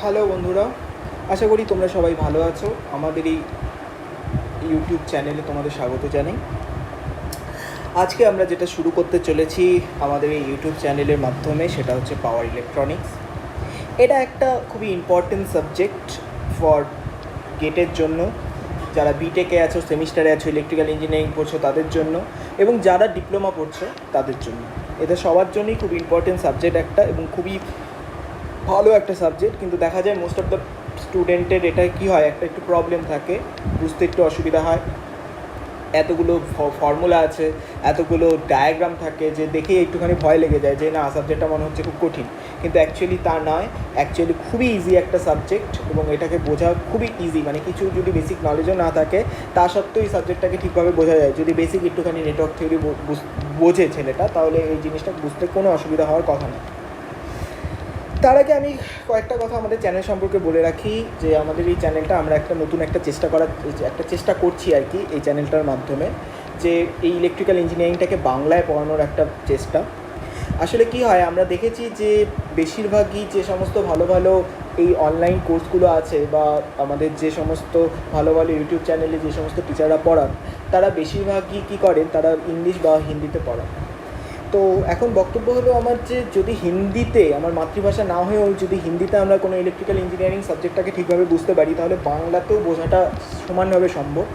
Hello বন্ধুরা, আশা করি তোমরা সবাই ভালো আছো। আমাদের এই ইউটিউব চ্যানেলে তোমাদের স্বাগত জানাই। আজকে আমরা যেটা শুরু করতে চলেছি আমাদের এই ইউটিউব চ্যানেলের মাধ্যমে, সেটা হচ্ছে পাওয়ার ইলেকট্রনিক্স। এটা একটা খুবই ইম্পর্টেন্ট সাবজেক্ট ফর গেটের জন্য, যারা বিটেকে আছো, সেমিস্টারে আছো, ইলেকট্রিক্যাল ইঞ্জিনিয়ারিং পড়ছো তাদের জন্য, এবং যারা ডিপ্লোমা পড়ছো তাদের জন্য। এটা সবার জন্যই খুব ইম্পর্টেন্ট সাবজেক্ট একটা, এবং খুবই ভালো একটা সাবজেক্ট। কিন্তু দেখা যায় মোস্ট অফ দ্য স্টুডেন্টের এটা কী হয়, একটু প্রবলেম থাকে, বুঝতে একটু অসুবিধা হয়। এতগুলো ফর্মুলা আছে, এতগুলো ডায়াগ্রাম থাকে, যে দেখেই একটুখানি ভয় লেগে যায় যে না, সাবজেক্টটা মনে হচ্ছে খুব কঠিন। কিন্তু অ্যাকচুয়ালি তা নয়, অ্যাকচুয়ালি খুবই ইজি একটা সাবজেক্ট, এবং এটাকে বোঝা খুবই ইজি। মানে কিছু যদি বেসিক নলেজও না থাকে, তা সত্ত্বেও এই সাবজেক্টটাকে ঠিকভাবে বোঝা যায়। যদি বেসিক একটুখানি নেটওয়ার্ক থিওরি বোঝে ছেলেটা, তাহলে এই জিনিসটা বুঝতে কোনো অসুবিধা হওয়ার কথা না। তার আগে আমি কয়েকটা কথা আমাদের চ্যানেল সম্পর্কে বলে রাখি, যে আমাদের এই চ্যানেলটা আমরা নতুন একটা চেষ্টা করছি আর কি, এই চ্যানেলটার মাধ্যমে, যে এই ইলেকট্রিক্যাল ইঞ্জিনিয়ারিংটাকে বাংলায় পড়ানোর একটা চেষ্টা। আসলে কি হয়, আমরা দেখেছি যে বেশিরভাগই যে সমস্ত ভালো ভালো এই অনলাইন কোর্সগুলো আছে, বা আমাদের যে সমস্ত ভালো ভালো ইউটিউব চ্যানেলে যে সমস্ত টিচাররা পড়ান, তারা বেশিরভাগই কী করেন, তারা ইংলিশ বা হিন্দিতে পড়ান। তো এখন বক্তব্য হলো আমার, যে যদি হিন্দিতে, আমার মাতৃভাষা না হয়েও যদি হিন্দিতে আমরা কোনো ইলেকট্রিক্যাল ইঞ্জিনিয়ারিং সাবজেক্টটাকে ঠিকভাবে বুঝতে পারি, তাহলে বাংলাতেও বোঝাটা সমানভাবে সম্ভব।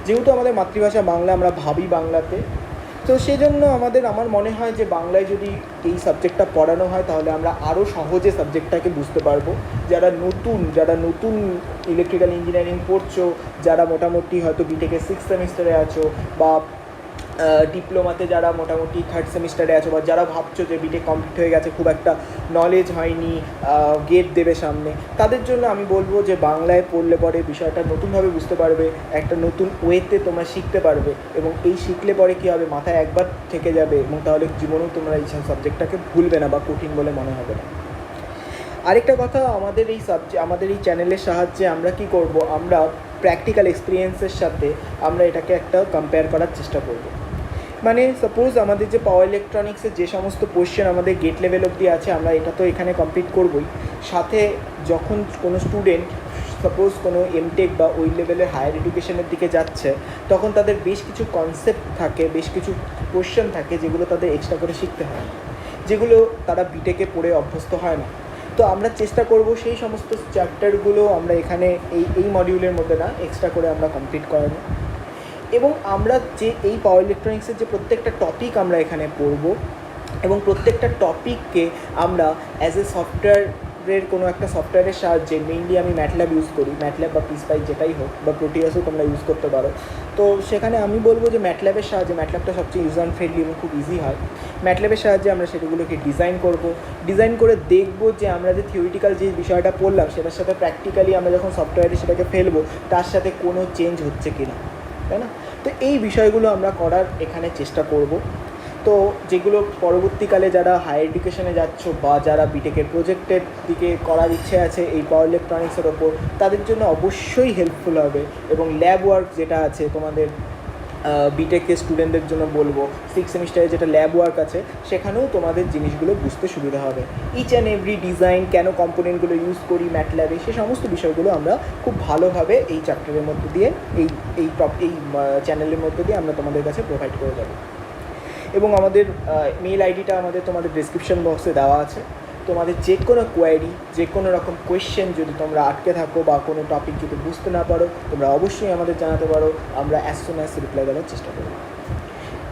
যেহেতু আমাদের মাতৃভাষা বাংলা, আমরা ভাবি বাংলাতে, তো সেই জন্য আমার মনে হয় যে বাংলায় যদি এই সাবজেক্টটা পড়ানো হয়, তাহলে আমরা আরও সহজে সাবজেক্টটাকে বুঝতে পারবো। যারা নতুন ইলেকট্রিক্যাল ইঞ্জিনিয়ারিং পড়ছো, যারা মোটামুটি হয়তো বিটেকের 6th সেমিস্টারে আছো, বা ডিপ্লোমাতে যারা মোটামুটি 3rd সেমিস্টারে আছো, বা যারা ভাবছো যে বিটেক কমপ্লিট হয়ে গেছে, খুব একটা নলেজ হয়নি, গেট দেবে সামনে, তাদের জন্য আমি বলবো যে বাংলায় পড়লে পরে বিষয়টা নতুনভাবে বুঝতে পারবে, একটা নতুন ওয়েতে তোমরা শিখতে পারবে, এবং এই শিখলে পরে কী হবে, মাথায় একবার থেকে যাবে, এবং তাহলে জীবনেও তোমরা এই সাবজেক্টটাকে ভুলবে না, বা কঠিন বলে মনে হবে না। আরেকটা কথা, আমাদের এই চ্যানেলের সাহায্যে আমরা কি করব, আমরা প্র্যাকটিক্যাল এক্সপিরিয়েন্সের সাথে আমরা এটাকে একটা কম্পেয়ার করার চেষ্টা করব। মানে সাপোজ আমাদের যে পাওয়ার ইলেকট্রনিক্সের যে সমস্ত কোয়েশ্চেন আমাদের গেট লেভেল অবধি আছে, আমরা এটা তো এখানে কমপ্লিট করবই, সাথে যখন কোনো স্টুডেন্ট সাপোজ কোনো এমটেক বা ওই লেভেলের হায়ার এডুকেশনের দিকে যাচ্ছে, তখন তাদের বেশ কিছু কনসেপ্ট থাকে, বেশ কিছু কোয়েশ্চেন থাকে, যেগুলো তাদের এক্সট্রা করে শিখতে হয়, যেগুলো তারা বিটেকে পড়ে অভ্যস্ত হয় না। তো আমরা চেষ্টা করব সেই সমস্ত চ্যাপ্টারগুলো আমরা এখানে এই মডিউলের মধ্যে না, এক্সট্রা করে আমরা কমপ্লিট করানো। এবং আমরা যে এই পাওয়ার ইলেকট্রনিক্সের যে প্রত্যেকটা টপিক আমরা এখানে পড়ব, এবং প্রত্যেকটা টপিককে আমরা অ্যাজ এ সফটওয়্যারের কোনো একটা সফটওয়্যারের সাহায্যে, মেইনলি আমি ম্যাটল্যাব ইউজ করি, ম্যাটল্যাব বা পিসপাই যেটাই হোক, বা প্রোটিয়াসও তোমরা ইউজ করতে পারো। তো সেখানে আমি বলবো যে ম্যাটল্যাবের সাহায্যে, ম্যাটল্যাবটা সবচেয়ে ইউজার ফ্রেন্ডলি এবং খুব ইজি হয়, ম্যাটল্যাবের সাহায্যে আমরা সেগুলোকে ডিজাইন করে দেখব যে আমরা যে থিওরিটিক্যাল যে বিষয়টা পড়লাম, সেটার সাথে প্র্যাকটিক্যালি আমরা যখন সফটওয়্যারে সেটাকে ফেলবো, তার সাথে কোনো চেঞ্জ হচ্ছে কি না, তাই না? তো এই বিষয়গুলো আমরা করার এখানে চেষ্টা করব। তো যেগুলো পরবর্তীকালে যারা হায়ার এডুকেশনে যাচ্ছ, বা যারা বিটেকের প্রজেক্টের দিকে করার ইচ্ছে আছে এই পাওয়ার ইলেকট্রনিক্সের ওপর, তাদের জন্য অবশ্যই হেল্পফুল হবে। এবং ল্যাব ওয়ার্ক যেটা আছে তোমাদের বিটেকের স্টুডেন্টদের জন্য বলবো, 6th সেমিস্টারে যেটা ল্যাব ওয়ার্ক আছে, সেখানেও তোমাদের জিনিসগুলো বুঝতে সুবিধা হবে। ইচ অ্যান্ড এভরি ডিজাইন, কেন কম্পোনেন্টগুলো ইউজ করি ম্যাটল্যাবে, সে সমস্ত বিষয়গুলো আমরা খুব ভালোভাবে এই চ্যাপ্টারের মধ্যে দিয়ে, এই চ্যানেলের মধ্যে দিয়ে আমরা তোমাদের কাছে প্রোভাইড করে দেবো। এবং আমাদের মেল আইডিটা তোমাদের ডেসক্রিপশন বক্সে দেওয়া আছে। তোমাদের যে কোনো কোয়ারি, যে কোনো রকম কোয়েশ্চেন যদি তোমরা আটকে থাকো, বা কোনো টপিক যদি বুঝতে না পারো, তোমরা অবশ্যই আমাদের জানাতে পারো, আমরা অ্যাজ সুন অ্যাজ রিপ্লাই দেওয়ার চেষ্টা করব।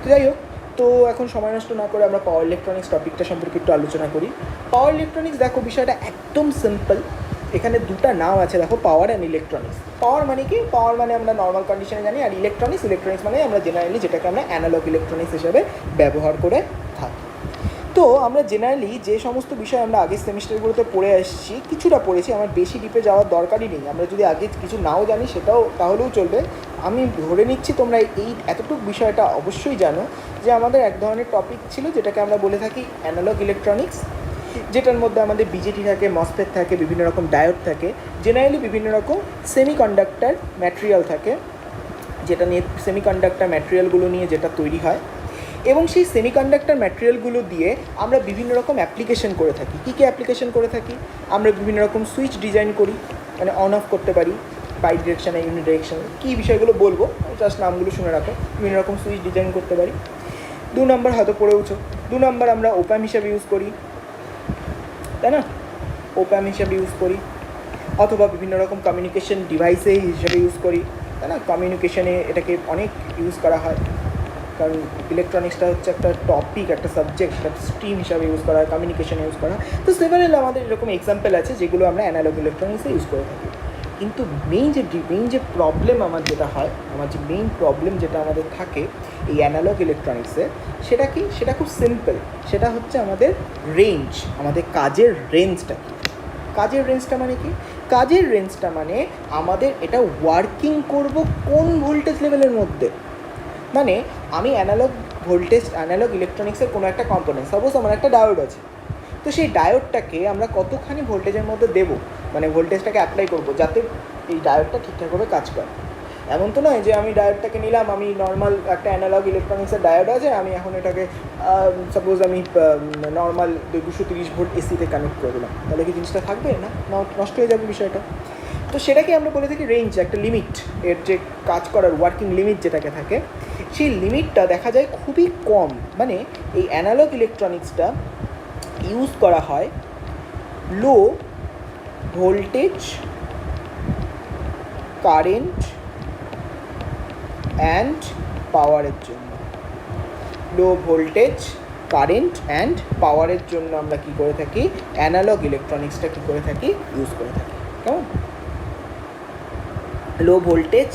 তো যাই হোক, তো এখন সময় নষ্ট না করে আমরা পাওয়ার ইলেকট্রনিক্স টপিকটা সম্পর্কে একটু আলোচনা করি। পাওয়ার ইলেকট্রনিক্স, দেখো বিষয়টা একদম সিম্পল। এখানে দুটো নাম আছে, দেখো, পাওয়ার অ্যান্ড ইলেকট্রনিক্স। পাওয়ার মানে কি? পাওয়ার মানে আমরা নর্মাল কন্ডিশনে জানি, আর ইলেকট্রনিক্স মানে আমরা জেনারেলি যেটাকে আমরা অ্যানালগ ইলেকট্রনিক্স হিসেবে ব্যবহার করে থাকি। তো আমরা জেনারেলি যে সমস্ত বিষয় আমরা আগের সেমিস্টারগুলোতে পড়ে আসছি, কিছুটা পড়েছি, আমার বেশি ডিপে যাওয়ার দরকারই নেই। আমরা যদি আগে কিছু নাও জানি তাহলেও চলবে। আমি ধরে নিচ্ছি তোমরা এতটুকু বিষয়টা অবশ্যই জানো, যে আমাদের এক ধরনের টপিক ছিল যেটাকে আমরা বলে থাকি অ্যানালগ ইলেকট্রনিক্স, যেটার মধ্যে আমাদের বিজেটি থাকে, মসফেট থাকে, বিভিন্ন রকম ডায়োড থাকে, জেনারেলি বিভিন্ন রকম সেমিকন্ডাক্টর ম্যাটেরিয়াল থাকে, যেটা নিয়ে সেমিকন্ডাক্টর ম্যাটেরিয়ালগুলো নিয়ে যেটা তৈরি হয়। এবং সেই সেমিকন্ডাক্টর ম্যাটেরিয়ালগুলো দিয়ে আমরা বিভিন্ন রকম অ্যাপ্লিকেশন করে থাকি। কী কী অ্যাপ্লিকেশন করে থাকি? আমরা বিভিন্ন রকম সুইচ ডিজাইন করি, মানে অন অফ করতে পারি, বাই ডিরেকশানে, ইউনি ডিরেকশানে, কী বিষয়গুলো বলবো, জাস্ট নামগুলো শুনে রাখো। বিভিন্ন রকম সুইচ ডিজাইন করতে পারি। 2 নম্বর হয়তো পড়েওছো, 2 নম্বর আমরা ওপ্যাম হিসাবে ইউজ করি, তাই না? ওপ্যাম হিসাবে ইউজ করি, অথবা বিভিন্ন রকম কমিউনিকেশন ডিভাইসে হিসেবে ইউজ করি, তাই না? কমিউনিকেশনে এটাকে অনেক ইউজ করা হয়, কারণ ইলেকট্রনিক্সটা হচ্ছে একটা টপিক, একটা সাবজেক্ট, একটা স্ট্রিম হিসাবে ইউজ করা হয়, কমিউনিকেশনে ইউজ করা হয়। তো সেভারেল আমাদের এরকম এক্সাম্পল আছে যেগুলো আমরা অ্যানালগ ইলেকট্রনিক্সে ইউজ করে থাকি। কিন্তু মেইন যে প্রবলেম আমার যেটা হয়, আমার যে মেইন প্রবলেম যেটা আমাদের থাকে এই অ্যানালগ ইলেকট্রনিক্সে, সেটা কি? সেটা খুব সিম্পল। সেটা হচ্ছে আমাদের রেঞ্জ, আমাদের কাজের রেঞ্জটা কী। কাজের রেঞ্জটা মানে কি? কাজের রেঞ্জটা মানে আমাদের এটা ওয়ার্কিং করব কোন ভোল্টেজ লেভেলের মধ্যে। মানে আমি অ্যানালগ ইলেকট্রনিক্সের কোনো একটা কম্পোনেন্ট, সাপোজ আমার একটা ডায়োড আছে, তো সেই ডায়োডটাকে আমরা কতখানি ভোল্টেজের মধ্যে দেবো, মানে ভোল্টেজটাকে অ্যাপ্লাই করব যাতে এই ডায়োডটা ঠিকঠাকভাবে কাজ করে। এমন তো নয় যে আমি ডায়োডটাকে নিলাম, আমি নর্মাল একটা অ্যানালগ ইলেকট্রনিক্সের ডায়োড আছে, আমি এখন এটাকে সাপোজ আমি নর্মাল 230 ভোল্ট এসিতে কানেক্ট করে দিলাম, তাহলে কি জিনিসটা থাকবে না? নষ্ট হয়ে যাবে বিষয়টা। তো সেটাকে আমরা বলে থাকি রেঞ্জ, একটা লিমিট, এর যে কাজ করার ওয়ার্কিং লিমিট যেটাকে থাকে, সেই লিমিটটা দেখা যায় খুবই কম। মানে এই অ্যানালগ ইলেকট্রনিক্সটা ইউজ করা হয় লো ভোল্টেজ, কারেন্ট অ্যান্ড পাওয়ারের জন্য। লো ভোল্টেজ, কারেন্ট অ্যান্ড পাওয়ারের জন্য আমরা কী করে থাকি? অ্যানালগ ইলেকট্রনিক্সটা কী করে থাকি? ইউজ করে থাকি। কেমন? লো ভোল্টেজ,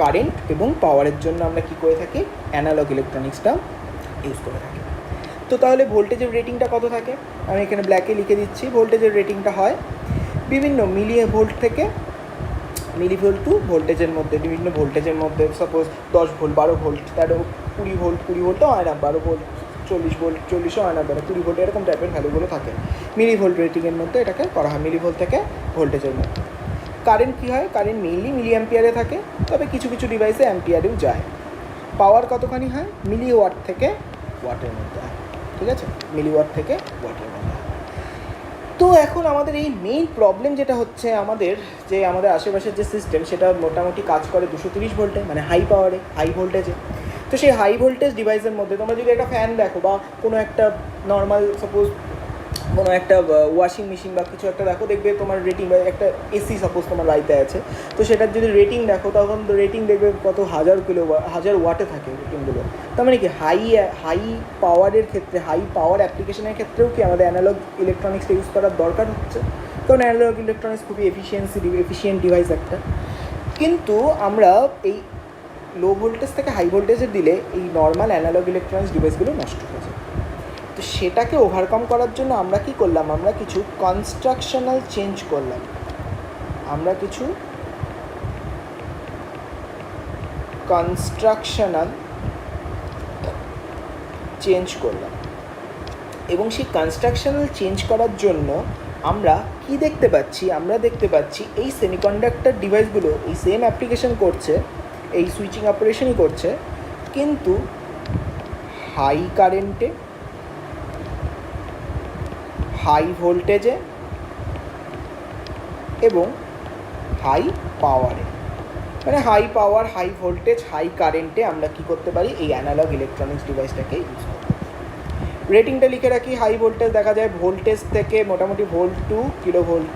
কারেন্ট এবং পাওয়ারের জন্য আমরা কী করে থাকি? অ্যানালগ ইলেকট্রনিক্সটা ইউজ করে থাকি। তো তাহলে ভোল্টেজের রেটিংটা কত থাকে? আমি এখানে ব্ল্যাকে লিখে দিচ্ছি। ভোল্টেজের রেটিংটা হয় বিভিন্ন মিলিভোল্ট থেকে মিলিভোল্ট টু ভোল্টেজের মধ্যে, বিভিন্ন ভোল্টেজের মধ্যে। সাপোজ 10 ভোল্ট, 12 ভোল্ট, তারও 20 ভোল্ট, 20 ভোল্টও হয় না, 12 ভোল্ট, 40 ভোল্ট, 40ও হয় না, 20 ভোল্ট, এরকম টাইপের ভ্যালুগুলো থাকে। মিলিভোল্ট রেটিংয়ের মধ্যে এটাকে করা হয়, মিলিভোল্ট থেকে ভোল্টেজের মধ্যে। কারেন্ট কী হয়? কারেন্ট মেইনলি মিলি অ্যাম্পিয়ারে থাকে, তবে কিছু কিছু ডিভাইসে অ্যাম্পিয়ারেও যায়। পাওয়ার কতখানি হয়? মিলি ওয়াট থেকে ওয়াটের মধ্যে হয়। ঠিক আছে? মিলি ওয়াট থেকে ওয়াটের মধ্যে হয়। তো এখন আমাদের এই মেইন প্রবলেম যেটা হচ্ছে, আমাদের আশেপাশের যে সিস্টেম, সেটা মোটামুটি কাজ করে 230 ভোল্টে, মানে হাই পাওয়ারে, হাই ভোল্টেজে। তো সেই হাই ভোল্টেজ ডিভাইসের মধ্যে তোমরা যদি একটা ফ্যান দেখো, বা কোনো একটা নর্মাল সাপোজ কোনো একটা ওয়াশিং মেশিন বা কিছু একটা দেখো, দেখবে তোমার রেটিং, বা একটা এসি সাপোজ তোমার বাড়িতে আছে, তো সেটার যদি রেটিং দেখো, তখন তো রেটিং দেখবে কত হাজার ওয়াটে থাকে রেটিংগুলো। তার মানে কি হাই পাওয়ারের ক্ষেত্রে, হাই পাওয়ার অ্যাপ্লিকেশনের ক্ষেত্রেও কি আমাদের অ্যানালগ ইলেকট্রনিক্সটা ইউজ করার দরকার হচ্ছে? কারণ অ্যানালগ ইলেকট্রনিক্স খুবই এফিশিয়েন্ট ডিভাইস একটা। কিন্তু আমরা এই লো ভোল্টেজ থেকে হাই ভোল্টেজে দিলে এই নর্মাল অ্যানালগ ইলেকট্রনিক্স ডিভাইসগুলো নষ্ট হয়ে যায়। তো সেটাকে ওভারকাম করার জন্য আমরা কি করলাম? আমরা কিছু কনস্ট্রাকশনাল চেঞ্জ করলাম। এবং সেই কনস্ট্রাকশনাল চেঞ্জ করার জন্য আমরা কি দেখতে পাচ্ছি? আমরা দেখতে পাচ্ছি এই সেমিকন্ডাক্টর ডিভাইসগুলো এই সেম অ্যাপ্লিকেশন করছে, এই সুইচিং অপারেশনই করছে, কিন্তু হাই কারেন্টে, হাই ভোল্টেজে এবং হাই পাওয়ারে। মানে high power, high voltage, high কারেন্টে আমরা কী করতে পারি? এই অ্যানালগ ইলেকট্রনিক্স ডিভাইসটাকে ইউজ করতে পারি। রেটিংটা লিখে রাখি। হাই ভোল্টেজ দেখা যায় ভোল্টেজ থেকে মোটামুটি ভোল্ট টু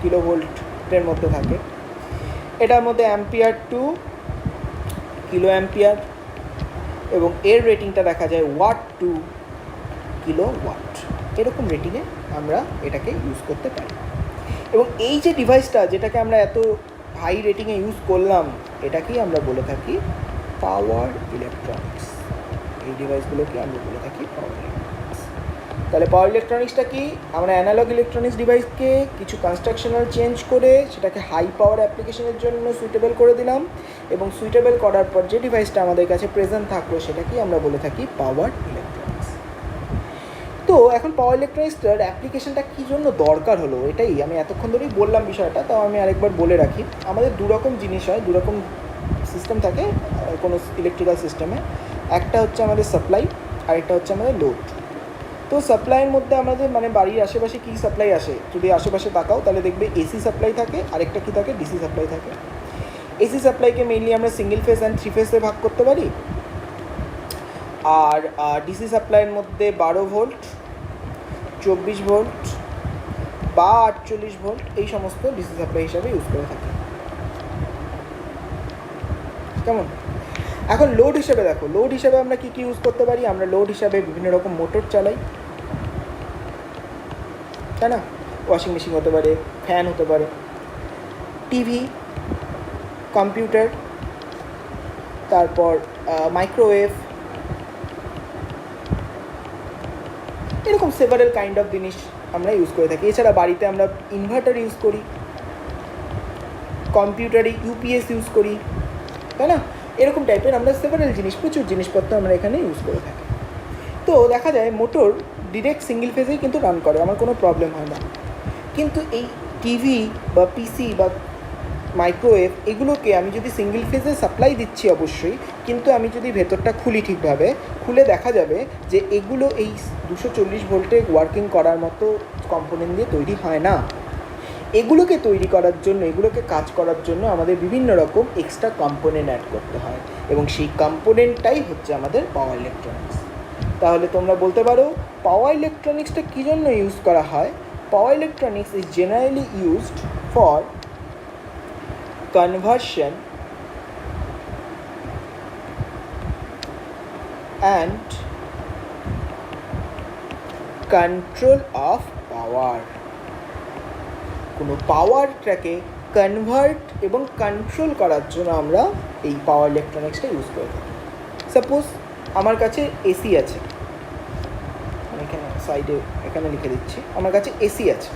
কিলোভোল্টের মধ্যে থাকে। এটার মধ্যে অ্যাম্পিয়ার টু কিলো অ্যাম্পিয়ার, এবং এর রেটিংটা দেখা যায় ওয়াট টু কিলো ওয়াট। এরকম রেটিংয়ে আমরা এটাকে ইউজ করতে পারি। এবং এই যে ডিভাইসটা, যেটাকে আমরা এত হাই রেটিংয়ে ইউজ করলাম, এটাকেই আমরা বলে থাকি পাওয়ার ইলেকট্রনিক্স। এই ডিভাইসগুলোকে আমরা বলে থাকি পাওয়ার ইলেকট্রনিক্স। তাহলে পাওয়ার ইলেকট্রনিক্সটা কি? আমরা অ্যানালগ ইলেকট্রনিক্স ডিভাইসকে কিছু কনস্ট্রাকশনাল চেঞ্জ করে সেটাকে হাই পাওয়ার অ্যাপ্লিকেশনের জন্য সুইটেবল করে দিলাম, এবং সুইটেবল করার পর যে ডিভাইসটা আমাদের কাছে প্রেজেন্ট থাকলো সেটাকেই আমরা বলে থাকি পাওয়ার ইলেকট্রনিক্স। তো এখন পাওয়ার ইলেকট্রনিক্সটার অ্যাপ্লিকেশনটা কী জন্য দরকার হলো, এটাই আমি এতক্ষণ ধরেই বললাম বিষয়টা, তাও আমি আরেকবার বলে রাখি। আমাদের দুরকম জিনিস হয়, দুরকম সিস্টেম থাকে কোনো ইলেকট্রিক্যাল সিস্টেমে। একটা হচ্ছে আমাদের সাপ্লাই, আরেকটা হচ্ছে আমাদের লোড। তো সাপ্লাইয়ের মধ্যে আমাদের মানে বাড়ির আশেপাশে কী সাপ্লাই আসে, যদি আশেপাশে তাকাও তাহলে দেখবে এসি সাপ্লাই থাকে, আরেকটা কী থাকে, ডিসি সাপ্লাই থাকে। এসি সাপ্লাইকে মেইনলি আমরা সিঙ্গেল ফেজ অ্যান্ড 3 ফেজে ভাগ করতে পারি। আর ডিসি সাপ্লাইয়ের মধ্যে 12 ভোল্ট, 24 ভোল্ট বা 48 ভোল্ট এই সমস্ত ডিসি সাপ্লাই হিসাবে ইউজ করে থাকি। কেমন? এখন লোড হিসেবে দেখো, লোড হিসেবে আমরা কী কী ইউজ করতে পারি। আমরা লোড হিসাবে বিভিন্ন রকম মোটর চালাই, তাই না? ওয়াশিং মেশিন হতে পারে, ফ্যান হতে পারে, টিভি, কম্পিউটার, তারপর মাইক্রোওয়েভ, এরকম সেভারেল কাইন্ড অফ জিনিস আমরা ইউজ করে থাকি। এছাড়া বাড়িতে আমরা ইনভার্টার ইউজ করি, কম্পিউটারে ইউপিএস ইউজ করি, তাই না? এরকম টাইপের আমরা সেভারেল জিনিস, প্রচুর জিনিসপত্র আমরা এখানে ইউজ করে থাকি। তো দেখা যায় মোটর ডিরেক্ট সিঙ্গেল ফেজেই কিন্তু রান করে, আমার কোনো প্রবলেম হয় না। কিন্তু এই টিভি বা পিসি বা মাইক্রোওয়েভ এগুলোকে আমি যদি সিঙ্গেল ফেজে সাপ্লাই দিচ্ছি অবশ্যই, কিন্তু আমি যদি ভেতরটা খুলি ঠিকভাবে, খুলে দেখা যাবে যে এগুলো এই 240 ভোল্টে ওয়ার্কিং করার মতো কম্পোনেন্ট দিয়ে তৈরি হয় না। এগুলোকে তৈরি করার জন্য, এগুলোকে কাজ করার জন্য আমাদের বিভিন্ন রকম এক্সট্রা কম্পোনেন্ট অ্যাড করতে হয়, এবং সেই কম্পোনেন্টটাই হচ্ছে আমাদের পাওয়ার ইলেকট্রনিক্স। তাহলে তোমরা বলতে পারো পাওয়ার ইলেকট্রনিক্সটা কী জন্য ইউজ করা হয়? Power electronics is generally used for conversion and control of power। কোনো পাওয়ারটাকে কনভার্ট এবং কন্ট্রোল করার জন্য আমরা এই পাওয়ার ইলেকট্রনিক্সটা ইউজ করে থাকি। সাপোজ আমার কাছে এসি আছে, এখানে সাইডে এখানে লিখে দিচ্ছি, আমার কাছে এসি আছে।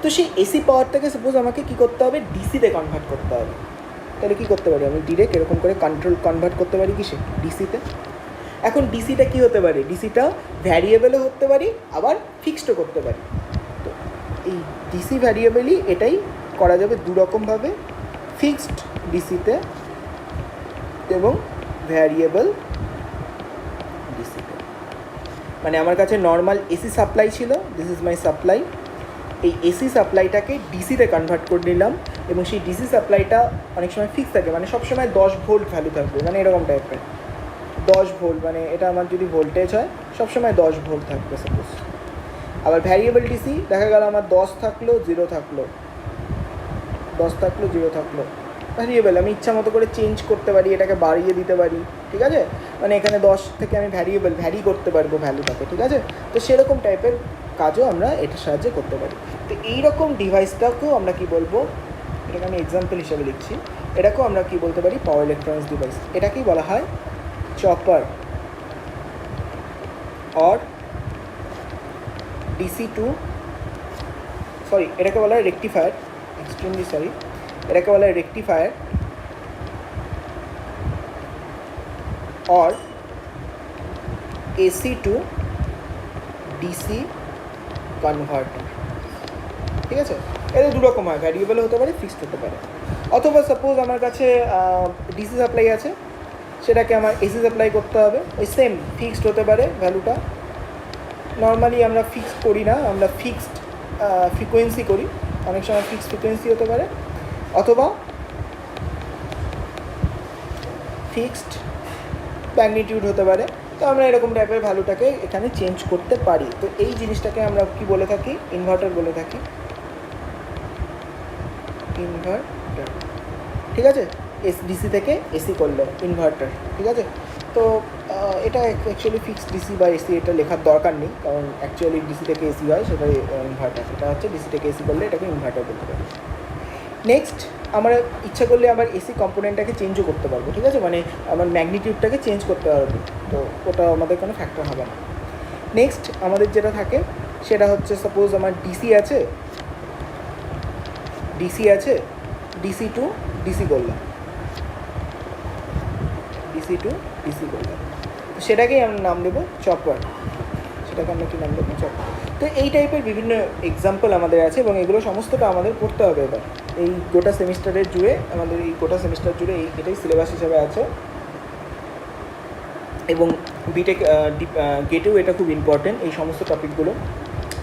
তো সেই এসি পাওয়ারটাকে সাপোজ আমাকে কী করতে হবে, ডিসিতে কনভার্ট করতে হবে। তাহলে কী করতে পারি, আমি ডিরেক্ট এরকম করে কনভার্ট করতে পারি কিসে, ডিসিতে। এখন ডিসিটা কী হতে পারে, ডিসিটা ভ্যারিয়েবলও হতে পারি, আবার ফিক্সডও করতে পারি। তো এই ডিসি ভ্যারিয়েবলই এটাই করা যাবে দুরকমভাবে, ফিক্সড ডিসিতে এবং ভ্যারিয়েবল ডিসিতে। মানে আমার কাছে নর্মাল এসি সাপ্লাই ছিল, দিস ইজ মাই সাপ্লাই। এই এসি সাপ্লাইটাকে ডিসিতে কনভার্ট করে নিলাম, এবং সেই ডিসি সাপ্লাইটা অনেক সময় ফিক্স থাকে, মানে সবসময় 10 ভোল্ট ভ্যালু থাকবে, মানে এরকম টাইপের 10 ভোল্ট, মানে এটা আমার যদি ভোল্টেজ হয় সবসময় 10 ভোল্ট থাকবে সাপোজ। আবার ভ্যারিয়েবল ডিসি দেখা গেল আমার 10 থাকলো 0 থাকলো, 10 থাকলো 0 থাকলো, ভ্যারিয়েবল আমি ইচ্ছা মতো করে চেঞ্জ করতে পারি, এটাকে বাড়িয়ে দিতে পারি, ঠিক আছে? মানে এখানে 10 থেকে আমি ভ্যারিয়েবল ভ্যারি করতে পারবো ভ্যালুটাকে, ঠিক আছে? তো সেরকম টাইপের কাজও আমরা এটার সাহায্যে করতে পারি। তো এইরকম ডিভাইসটাকেও আমরা কি বলবো, এটাকে আমি এক্সাম্পল হিসাবে লিখছি, এটাকেও আমরা কি বলতে পারি, পাওয়ার ইলেকট্রনিক্স ডিভাইস। এটাকেই বলা হয় chopper or DC two, sorry এটাকে বলা হয় রেকটিফায়ার, এক্সট্রিমলি সরি, এটাকে বলা হয় rectifier or AC to DC converter, ঠিক আছে? এদের দুরকম হয়, ভ্যারিয়েবল হতে পারে, ফিক্সড হতে পারে। অথবা সাপোজ আমার কাছে ডিসি সাপ্লাই আছে, সেটাকে আমার এসি সাপ্লাই করতে হবে, ওই সেম ফিক্সড হতে পারে ভ্যালুটা। নর্মালি আমরা ফিক্সড করি না, আমরা ফিক্সড ফ্রিকোয়েন্সি করি, অনেক সময় ফিক্সড ফ্রিকোয়েন্সি হতে পারে, অথবা ফিক্সড ম্যাগনিটিউড হতে পারে। তো আমরা এরকম টাইপের ভ্যালুটাকে এখানে চেঞ্জ করতে পারি। তো এই জিনিসটাকে আমরা কি বলে থাকি, ইনভার্টার বলে থাকি, ইনভার্টার, ঠিক আছে? ডিসি থেকে এসি করলে ইনভার্টার, ঠিক আছে? তো এটা অ্যাকচুয়ালি ফিক্সড ডিসি বা এসি এটা লেখার দরকার নেই, কারণ অ্যাকচুয়ালি ডিসি থেকে এসি হয় সেটাই ইনভার্টার। এটা হচ্ছে ডিসি থেকে এসি করলে এটাকে ইনভার্টার বলতে পারি। নেক্সট আমরা ইচ্ছা করলে আবার এসি কম্পোনেন্টটাকে চেঞ্জও করতে পারবো, ঠিক আছে? মানে আমার ম্যাগনিটিউডটাকে চেঞ্জ করতে পারবো, তো ওটা আমাদের কোনো ফ্যাক্টর হবে না। নেক্সট আমাদের যেটা থাকে সেটা হচ্ছে সাপোজ আমার ডিসি আছে, ডিসি টু ডিসি করলাম, ডিসি টু ডিসি করলাম, সেটাকেই আমরা নাম দেবো চপার, সেটাকে আমরা কী নাম দেবো, চপার। তো এই টাইপের বিভিন্ন এক্সাম্পল আমাদের আছে, এবং এগুলো সমস্তটা আমাদের পড়তে হবে এবার এই গোটা সেমিস্টারের জুড়ে, আমাদের এই গোটা সেমিস্টার জুড়ে এটাই সিলেবাস হিসাবে আছে। এবং বিটেক গেটেও এটা খুব ইম্পর্টেন্ট, এই সমস্ত টপিকগুলো,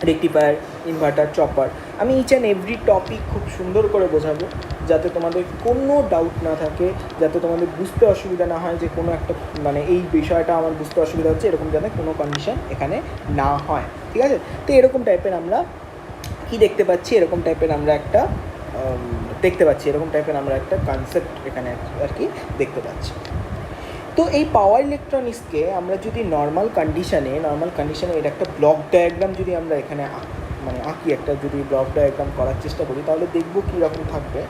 রেকটিফায়ার, ইনভার্টার, চপার। আমি ইচ অ্যান্ড এভরি টপিক খুব সুন্দর করে বোঝাবো, যাতে তোমাদের কোনো ডাউট না থাকে, যাতে তোমাদের বুঝতে অসুবিধা না হয় যে কোনো একটা মানে এই বিষয়টা আমার বুঝতে অসুবিধা হচ্ছে, এরকম যাতে কোনো কন্ডিশন এখানে না হয়, ঠিক আছে? তো এরকম টাইপের আমরা কি দেখতে পাচ্ছি, এরকম টাইপের আমরা একটা কনসেপ্ট এখানে আর কি দেখতে পাচ্ছি। তো এই পাওয়ার ইলেকট্রনিক্সকে আমরা যদি নর্মাল কন্ডিশনে এর একটা ব্লক ডায়াগ্রাম যদি আমরা এখানে আঁকি, একটা যদি ব্লক ডায়াগ্রাম করার চেষ্টা করি, তাহলে দেখবো কীরকম থাকবে।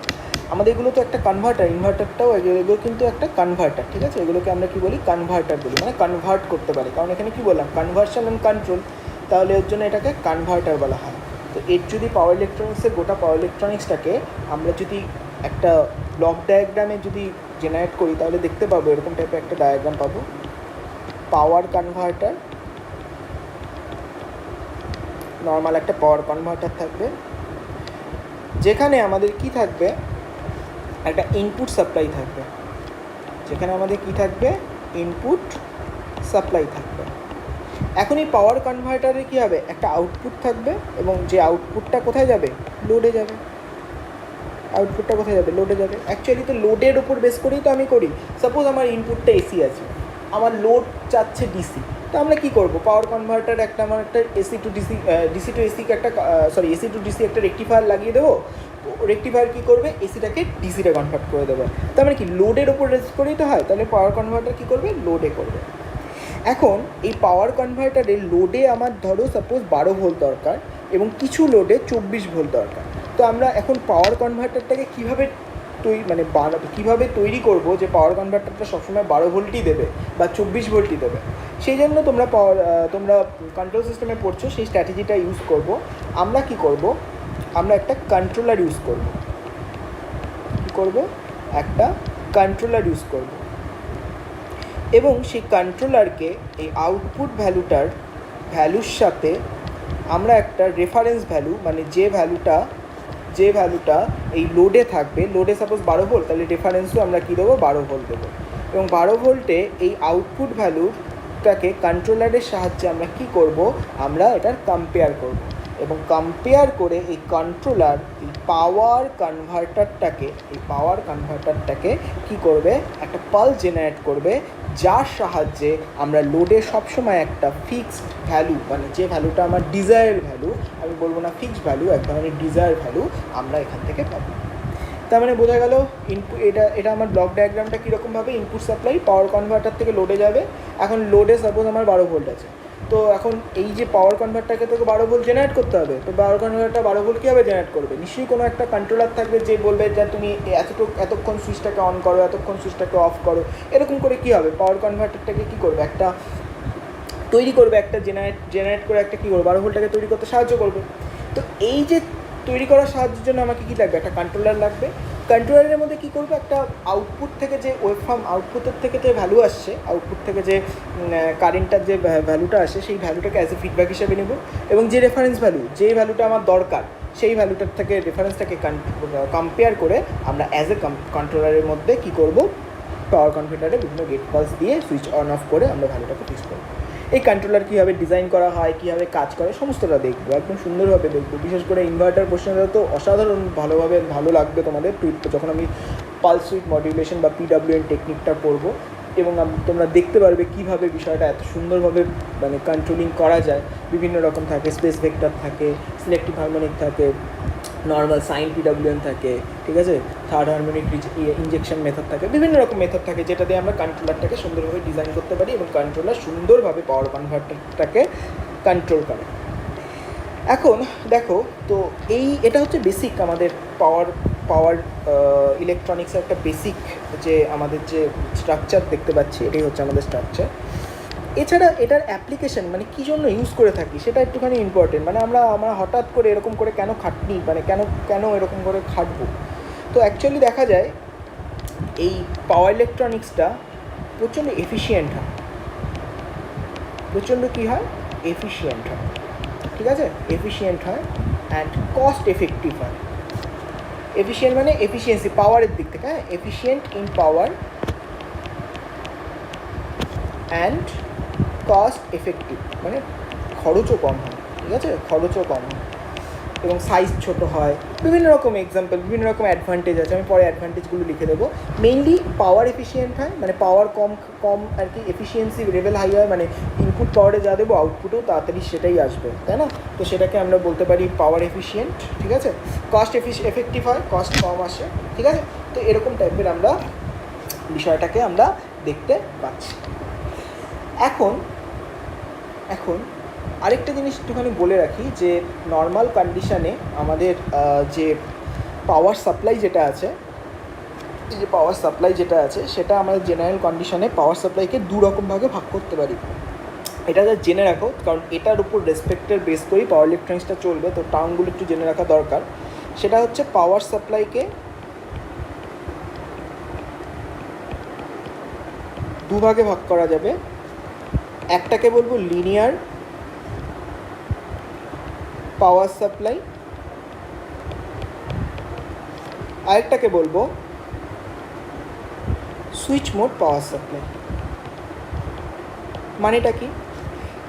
আমাদের এগুলো তো একটা কনভার্টার, ইনভার্টারটাও এগুলো কিন্তু একটা কনভার্টার, ঠিক আছে? এগুলোকে আমরা কী বলি? কনভার্টার বলি, মানে কনভার্ট করতে পারি। কারণ এখানে কী বললাম? কনভার্সন অ্যান্ড কন্ট্রোল, তাহলে এর জন্য এটাকে কনভার্টার বলা হয়। তো এর যদি পাওয়ার ইলেকট্রনিক্সের গোটা পাওয়ার ইলেকট্রনিক্সটাকে আমরা যদি একটা ব্লক ডায়াগ্রামে যদি জেনারেট করি, তাহলে দেখতে পাবো এরকম টাইপের একটা ডায়াগ্রাম পাবো। পাওয়ার কনভার্টার, নর্মাল একটা পাওয়ার কনভার্টার থাকবে, যেখানে আমাদের কি থাকবে? একটা ইনপুট সাপ্লাই থাকবে, যেখানে আমাদের কি থাকবে? ইনপুট সাপ্লাই থাকবে। এখন এই পাওয়ার কনভার্টারে কী হবে? একটা আউটপুট থাকবে, এবং যে আউটপুটটা কোথায় যাবে? লোডে যাবে। আউটপুটটা কোথায় যাবে? লোডে যাবে। অ্যাকচুয়ালি তো লোডের ওপর বেস করেই তো আমি করি। সাপোজ আমার ইনপুটটা এসি আছে, আমার লোড চাচ্ছে ডিসি, তো আমরা কী করবো? পাওয়ার কনভার্টার আমার একটা এসি টু ডিসি একটা এসি টু ডিসি একটা রেকটিফায়ার লাগিয়ে দেবো। রেকটিফায়ার কী করবে? এসিটাকে ডিসিতে কনভার্ট করে দেবে। তার মানে কি লোডের ওপর বেস করেই তো হয়। তাহলে পাওয়ার কনভার্টার কী করবে? লোডে করবে। এখন এই পাওয়ার কনভার্টারে লোডে আমার ধরো সাপোজ 12 ভোল্ট দরকার, এবং কিছু লোডে 24 ভোল্ট দরকার। তো আমরা এখন পাওয়ার কনভার্টারটাকে কীভাবে কীভাবে তৈরি করব যে পাওয়ার কনভার্টারটা সবসময় 12 ভোল্টই দেবে বা 24 ভোল্টই দেবে? সেই জন্য তোমরা কন্ট্রোল সিস্টেমে পড়ছো, সেই স্ট্র্যাটেজিটা ইউজ করব। আমরা কি করব? আমরা একটা কন্ট্রোলার ইউজ করব। কী করব? একটা কন্ট্রোলার ইউজ করব, এবং সেই কন্ট্রোলারকে এই আউটপুট ভ্যালুর সাথে আমরা একটা রেফারেন্স ভ্যালু, মানে যে ভ্যালুটা এই লোডে থাকবে, লোডে সাপোজ 12 ভোল্ট, তাহলে রেফারেন্সও আমরা কী দেবো? 12 ভোল্ট দেবো। এবং 12 ভোল্টে এই আউটপুট ভ্যালুটাকে কন্ট্রোলারের সাহায্যে আমরা কী করব? আমরা এটার কম্পেয়ার করব, এবং কম্পেয়ার করে এই কন্ট্রোলার এই পাওয়ার কনভার্টারটাকে কী করবে? একটা পালস জেনারেট করবে, যার সাহায্যে আমরা লোডে সবসময় একটা ফিক্সড ভ্যালু, মানে যে ভ্যালুটা আমার ডিজায়ার ভ্যালু, আমি বলবো না ফিক্সড ভ্যালু, এক ধরনের ডিজায়ার ভ্যালু আমরা এখান থেকে পাবো। তার মানে বোঝা গেল এটা আমার ব্লক ডায়াগ্রামটা কীরকমভাবে? ইনপুট সাপ্লাই পাওয়ার কনভার্টার থেকে লোডে যাবে। এখন লোডে সাপোজ আমার 12 ভোল্ট আছে, তো এখন এই যে পাওয়ার কনভার্টারকে তোকে 12 ভোল্ট জেনারেট করতে হবে। তো পাওয়ার কনভার্টারটা 12 ভোল্ট কীভাবে জেনারেট করবে? নিশ্চয়ই কোনো একটা কন্ট্রোলার থাকবে যে বলবে যে তুমি এতক্ষণ সুইচটাকে অন করো, এতক্ষণ সুইচটাকে অফ করো। এরকম করে কী হবে? পাওয়ার কনভার্টারটাকে কী করবে? একটা তৈরি করবে, একটা জেনারেট করে একটা কী করবে? 12 ভোল্টটাকে তৈরি করতে সাহায্য করবে। তো এই যে তৈরি করার সাহায্যের জন্য আমাকে কী লাগবে? একটা কন্ট্রোলার লাগবে। কন্ট্রোলারের মধ্যে কী করবে? একটা আউটপুট থেকে যে ওয়েভফর্ম, আউটপুটের থেকে যে ভ্যালু আসছে, আউটপুট থেকে যে কারেন্টটার যে ভ্যালুটা আসে, সেই ভ্যালুটাকে অ্যাজ এ ফিডব্যাক হিসেবে নেব, এবং যে রেফারেন্স ভ্যালু, যে ভ্যালুটা আমার দরকার, সেই ভ্যালুটার থেকে রেফারেন্সটাকে কম্পেয়ার করে আমরা অ্যাজ এ কন্ট্রোলারের মধ্যে কী করব? পাওয়ার কনভার্টারে বিভিন্ন গেট পালস দিয়ে সুইচ অন অফ করে আমরা ভ্যালুটাকে ফিক্স করব। এই কন্ট্রোলার কীভাবে ডিজাইন করা হয়, কীভাবে কাজ করে, সমস্তটা দেখবো, একদম সুন্দরভাবে দেখবো। বিশেষ করে ইনভার্টার পোর্শনটা তো অসাধারণ ভালো লাগবে তোমাদের যখন আমি পালস উইথ মডিউলেশন বা PWM টেকনিকটা পড়বো, এবং তোমরা দেখতে পারবে কীভাবে বিষয়টা এত সুন্দরভাবে মানে কন্ট্রোলিং করা যায়। বিভিন্ন রকম থাকে, স্পেস ভেক্টর থাকে, সিলেক্টিভ হারমোনিক থাকে, নর্মাল সাইন PWM থাকে, ঠিক আছে, থার্ড হারমোনিক ইনজেকশন মেথড থাকে, বিভিন্ন রকম মেথড থাকে, যেটা দিয়ে আমরা কন্ট্রোলারটাকে সুন্দরভাবে ডিজাইন করতে পারি, এবং কন্ট্রোলার সুন্দরভাবে পাওয়ার কনভার্টারটাকে কন্ট্রোল করে। এখন দেখো, তো এটা হচ্ছে বেসিক আমাদের পাওয়ার ইলেকট্রনিক্সের একটা বেসিক, যে আমাদের যে স্ট্রাকচার দেখতে পাচ্ছি, এটাই হচ্ছে আমাদের স্ট্রাকচার। এছাড়া এটার অ্যাপ্লিকেশন, মানে কী জন্য ইউজ করে থাকি, সেটা একটুখানি ইম্পর্টেন্ট। মানে আমরা হঠাৎ করে এরকম করে কেন খাটনি, মানে কেন এরকম করে খাটবো? তো অ্যাকচুয়ালি দেখা যায় এই পাওয়ার ইলেকট্রনিক্সটা প্রচণ্ড এফিশিয়েন্ট হয়, প্রচণ্ড কী হয়? এফিশিয়েন্ট হয়, ঠিক আছে, এফিশিয়েন্ট হয় অ্যান্ড কস্ট এফেক্টিভ হয়। এফিশিয়েন্ট মানে এফিশিয়েন্সি, পাওয়ারের দিক থেকে, efficient in power and cost effective, মানে খরচও কম হয়, ঠিক আছে, খরচও কম হয় এবং সাইজ ছোটো হয়। বিভিন্ন রকম এক্সাম্পল, বিভিন্ন রকম অ্যাডভান্টেজ আছে, আমি পরে অ্যাডভান্টেজগুলো লিখে দেবো। মেইনলি পাওয়ার এফিসিয়েন্ট হয়, মানে পাওয়ার কম কম আর কি, এফিসিয়েন্সি লেভেল হাই হয়, মানে ইনপুট পাওয়ারে যা দেবো আউটপুটেও তাড়াতাড়ি সেটাই আসবে, তাই না? তো সেটাকে আমরা বলতে পারি পাওয়ার এফিসিয়েন্ট, ঠিক আছে। কস্ট এফেক্টিভ হয়, কস্ট কম আসে, ঠিক আছে। তো এরকম টাইপের আমরা বিষয়টাকে আমরা দেখতে পাচ্ছি। এখন আরেকটা জিনিস একটুখানি বলে রাখি, যে নর্মাল কন্ডিশানে আমাদের যে পাওয়ার সাপ্লাই যেটা আছে, সেটা আমাদের জেনারেল কন্ডিশনে পাওয়ার সাপ্লাইকে দু রকম ভাগে ভাগ করতে পারি। এটা যা জেনে রাখো, কারণ এটার উপর রেসপেক্টের বেস করেই পাওয়ার ইলেকট্রনিক্সটা চলবে, তো টার্মগুলো একটু জেনে রাখা দরকার। সেটা হচ্ছে পাওয়ার সাপ্লাইকে দুভাগে ভাগ করা যাবে। একটাকে বলবো লিনিয়ার পাওয়ার সাপ্লাই, আরেকটাকে বলবো সুইচ মোড পাওয়ার সাপ্লাই। মানেটা কি?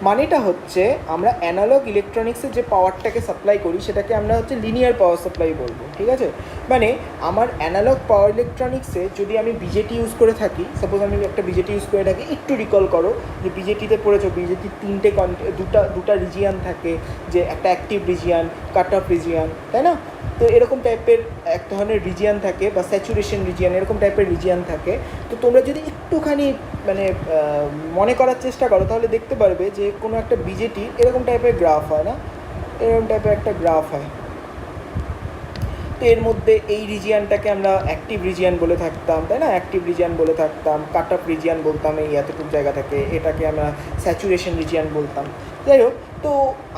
মানেটা হচ্ছে আমরা অ্যানালগ ইলেকট্রনিক্সের যে পাওয়ারটাকে সাপ্লাই করি সেটাকে আমরা হচ্ছে লিনিয়ার পাওয়ার সাপ্লাই বলবো, ঠিক আছে। মানে আমার অ্যানালগ পাওয়ার ইলেকট্রনিক্সে যদি আমি বিজেটি ইউজ করে থাকি, সাপোজ আমি একটা বিজেটি ইউজ করে থাকি, একটু রিকল করো যে বিজেটিতে পড়েছো, বিজেটির দুটা রিজিয়ান থাকে, যে একটা active region, cut off region, তাই না? তো এরকম টাইপের এক ধরনের রিজিয়ান থাকে, বা স্যাচুরেশন রিজিয়ান, এরকম টাইপের রিজিয়ান থাকে। তো তোমরা যদি একটুখানি মানে মনে করার চেষ্টা করো, তাহলে দেখতে পারবে যে কোনো একটা বিজেটি এরকম টাইপের গ্রাফ হয় না, এরকম টাইপের একটা গ্রাফ হয়। তো এর মধ্যে এই রিজিয়ানটাকে আমরা অ্যাক্টিভ রিজিয়ান বলে থাকতাম, তাই না? অ্যাক্টিভ রিজিয়ান বলে থাকতাম, কাট অফ রিজিয়ান বলতাম এই এতটুকু জায়গা থেকে, এটাকে আমরা স্যাচুরেশন রিজিয়ান বলতাম। যাই হোক, তো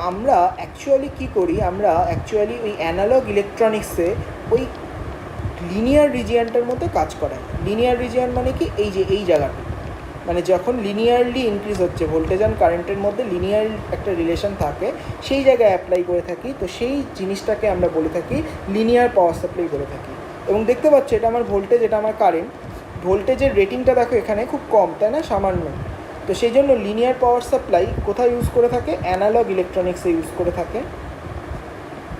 আমরা অ্যাকচুয়ালি কী করি, আমরা অ্যাকচুয়ালি ওই অ্যানালগ ইলেকট্রনিক্সে ওই লিনিয়ার রিজিয়ানটার মধ্যে কাজ করাই। লিনিয়ার রিজিয়ান মানে কি, এই যে এই জায়গাটা, মানে যখন লিনিয়ারলি ইনক্রিজ হচ্ছে ভোল্টেজ অ্যান্ড কারেন্টের মধ্যে লিনিয়ার একটা রিলেশন থাকে, সেই জায়গায় অ্যাপ্লাই করে থাকি। তো সেই জিনিসটাকে আমরা বলে থাকি লিনিয়ার পাওয়ার সাপ্লাই বলে থাকি। এবং দেখতে পাচ্ছ এটা আমার ভোল্টেজ, এটা আমার কারেন্ট, ভোল্টেজের রেটিংটা দেখো এখানে খুব কম, তাই না, সামান্য। তো সেই জন্য লিনিয়ার পাওয়ার সাপ্লাই কোথায় ইউজ করে থাকে? অ্যানালগ ইলেকট্রনিক্সে ইউজ করে থাকে।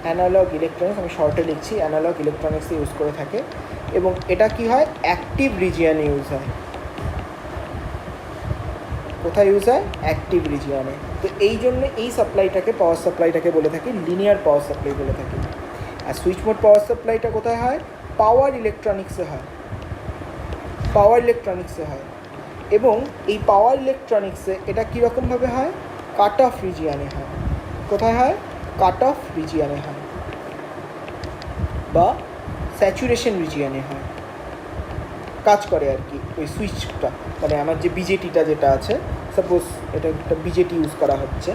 অ্যানালগ ইলেকট্রনিক্স, আমি শর্টে লিখছি, অ্যানালগ ইলেকট্রনিক্সে ইউজ করে থাকে। এবং এটা কি হয়? অ্যাক্টিভ রিজিয়ানে ইউজ হয়। কোথায় ইউজ হয়? অ্যাক্টিভ রিজিয়নে। তো এই জন্য এই সাপ্লাইটাকে, পাওয়ার সাপ্লাইটাকে বলে থাকি লিনিয়ার পাওয়ার সাপ্লাই বলে থাকি। আর সুইচ মোড পাওয়ার সাপ্লাইটা কোথায় হয়? পাওয়ার ইলেকট্রনিক্সে হয়, পাওয়ার ইলেকট্রনিক্সে হয়। এবং এই পাওয়ার ইলেকট্রনিক্সে এটা কীরকমভাবে হয়? কাট অফ রিজিয়নে হয়। কোথায় হয়? কাট অফ রিজিয়নে হয়, বা স্যাচুরেশন রিজিয়নে হয়, কাজ করে আর কি ওই সুইচটা। মানে আমার যে বিজেটিটা যেটা আছে, সাপোজ এটা একটা বিজেটি ইউজ করা হচ্ছে,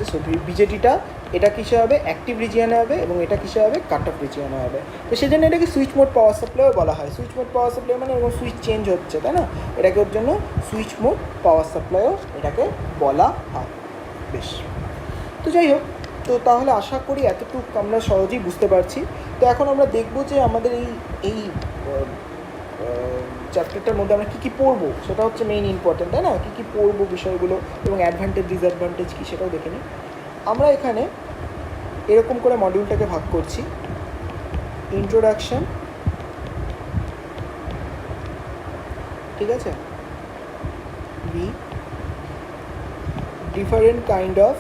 সো বিজেটিটা এটা কিসে হবে? অ্যাক্টিভ রিজিয়নে হবে, এবং এটা কিসে হবে? কাট অফ রিজিয়নে হবে। তো সেই জন্য এটাকে সুইচ মোড পাওয়ার সাপ্লাইও বলা হয়। সুইচ মোড পাওয়ার সাপ্লাই মানে এরকম সুইচ চেঞ্জ হচ্ছে, তাই না? এটাকে ওর জন্য সুইচ মোড পাওয়ার সাপ্লাইও এটাকে বলা হয়। বেশ, তো যাই হোক, তো তাহলে আশা করি এতটুকু আমরা সহজেই বুঝতে পারছি। তো এখন আমরা দেখব যে আমাদের এই চ্যাপ্টারটার মধ্যে আমরা কী কী পড়বো, সেটা হচ্ছে মেইন ইম্পর্টেন্ট, তাই না? কী কী পড়বো বিষয়গুলো, এবং অ্যাডভান্টেজ ডিসঅ্যাডভান্টেজ কী সেটাও দেখে নিই। আমরা এখানে এরকম করে মডিউলটাকে ভাগ করছি: ইন্ট্রোডাকশন, ঠিক আছে, B different kind of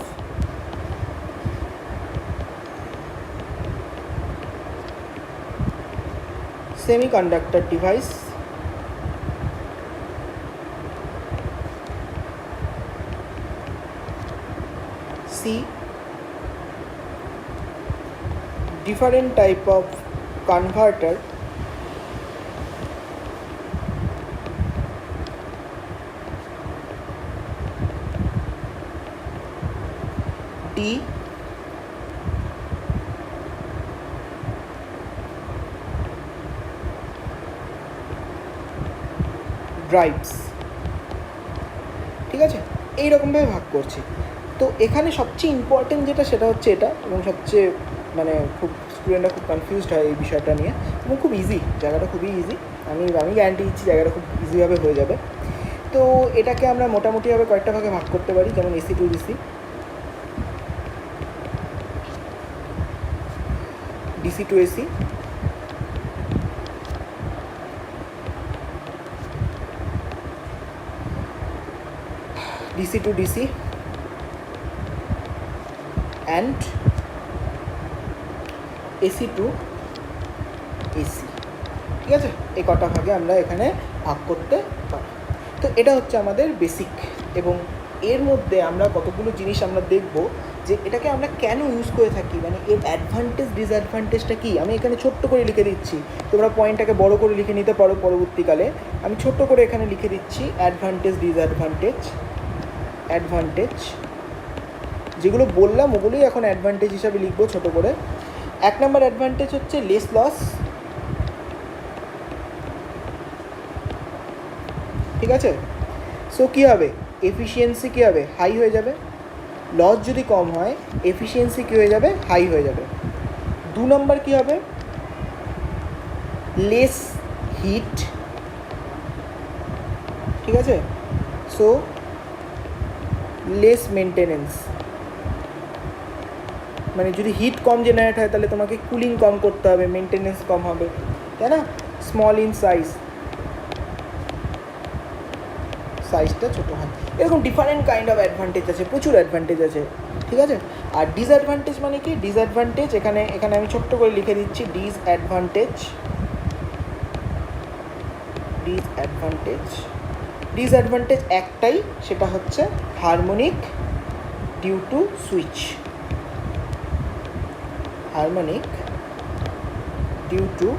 semiconductor device, C different type of converter, D drives, ঠিক আছে, এইরকমভাবে ভাগ করছি। তো এখানে সবচেয়ে ইম্পর্টেন্ট যেটা, সেটা হচ্ছে এটা, এবং সবচেয়ে মানে খুব স্টুডেন্টরা খুব কনফিউজড হয় এই বিষয়টা নিয়ে, এবং খুব ইজি, জায়গাটা খুবই ইজি। আমি গ্যারান্টি দিচ্ছি জায়গাটা খুব ইজিভাবে হয়ে যাবে। তো এটাকে আমরা মোটামুটিভাবে কয়েকটা ভাগে ভাগ করতে পারি, যেমন AC to DC, DC to AC, DC to DC and AC to AC. ঠিক আছে, এই কটা ভাগে আমরা এখানে ভাগ করতে পারি। তো এটা হচ্ছে আমাদের বেসিক, এবং এর মধ্যে আমরা কতগুলো জিনিস আমরা দেখব যে এটাকে আমরা কেন ইউজ করে থাকি, মানে এর অ্যাডভান্টেজ ডিসঅ্যাডভান্টেজটা কী। আমি এখানে ছোট্ট করে লিখে দিচ্ছি, তোমরা পয়েন্টটাকে বড় করে লিখে নিতে পারো পরবর্তীকালে। আমি ছোট্ট করে এখানে লিখে দিচ্ছি অ্যাডভান্টেজ ডিসঅ্যাডভান্টেজ। অ্যাডভান্টেজ যেগুলো বললাম ওগুলোই এখন অ্যাডভান্টেজ হিসাবে লিখবো ছোট করে। 1 নম্বর অ্যাডভান্টেজ হচ্ছে লেস লস। ঠিক আছে, সো কী হবে, এফিসিয়েন্সি কী হবে, হাই হয়ে যাবে। লস যদি কম হয়, এফিসিয়েন্সি কী হয়ে যাবে, হাই হয়ে যাবে। 2 নম্বর কী হবে, লেস হিট। ঠিক আছে, সো লেস মেনটেনেন্স, মানে যদি হিট কম জেনারেট হয় তাহলে তোমাকে কুলিং কম করতে হবে, মেনটেনেন্স কম হবে, তাই না। স্মল ইন সাইজ, সাইজটা ছোটো হয়, এরকম ডিফারেন্ট কাইন্ড অফ অ্যাডভান্টেজ আছে, প্রচুর অ্যাডভান্টেজ আছে। ঠিক আছে, আর ডিসঅ্যাডভান্টেজ মানে কি, ডিসঅ্যাডভান্টেজ এখানে আমি ছোট্ট করে লিখে দিচ্ছি ডিসঅ্যাডভান্টেজ। ডিসঅ্যাডভান্টেজ একটাই, সেটা হচ্ছে harmonic due to switch. Harmonic due to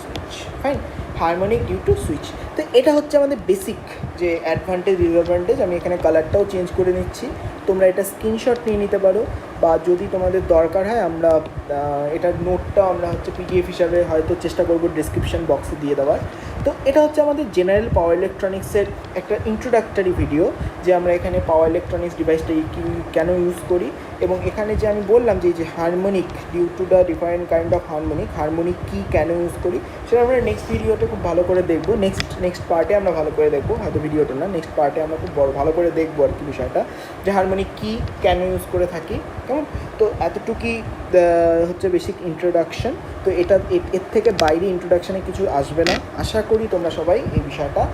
switch, fine, harmonic due to switch. তো এটা হচ্ছে আমাদের বেসিক যে অ্যাডভান্টেজ ডিসঅ্যাডভান্টেজ। আমি এখানে কালারটাও চেঞ্জ করে নিচ্ছি, তোমরা এটা স্ক্রিনশট নিয়ে নিতে পারো, বা যদি তোমাদের দরকার হয় আমরা এটার নোটটাও আমরা হচ্ছে পিডিএফ হিসাবে হয়তো চেষ্টা করবো ডিসক্রিপশান বক্সে দিয়ে দেওয়ার। তো এটা হচ্ছে আমাদের জেনারেল পাওয়ার ইলেকট্রনিক্সের একটা ইন্ট্রোডাক্টরি ভিডিও, যে আমরা এখানে পাওয়ার ইলেকট্রনিক্স ডিভাইসটা কেন ইউজ করি, এবং এখানে যে আমি বললাম যে harmonic due to the different kind of harmonic কী কেন ইউজ করি, সেটা আমরা নেক্সট ভিডিওতে খুব ভালো করে দেখবো। নেক্সট পার্টে আমরা ভালো করে দেখবো, হয়তো ভিডিওটা না, নেক্সট পার্টে আমরা খুব ভালো করে দেখবো আর কি বিষয়টা, যে হারমোনিক কী কেন ইউজ করে থাকি, কেমন। তো এতটুকুই হচ্ছে বেসিক ইন্ট্রোডাকশন। তো এটা এর থেকে বাইরে ইন্ট্রোডাকশানে কিছু আসবে না, আশা করি তোমরা সবাই এই বিষয়টা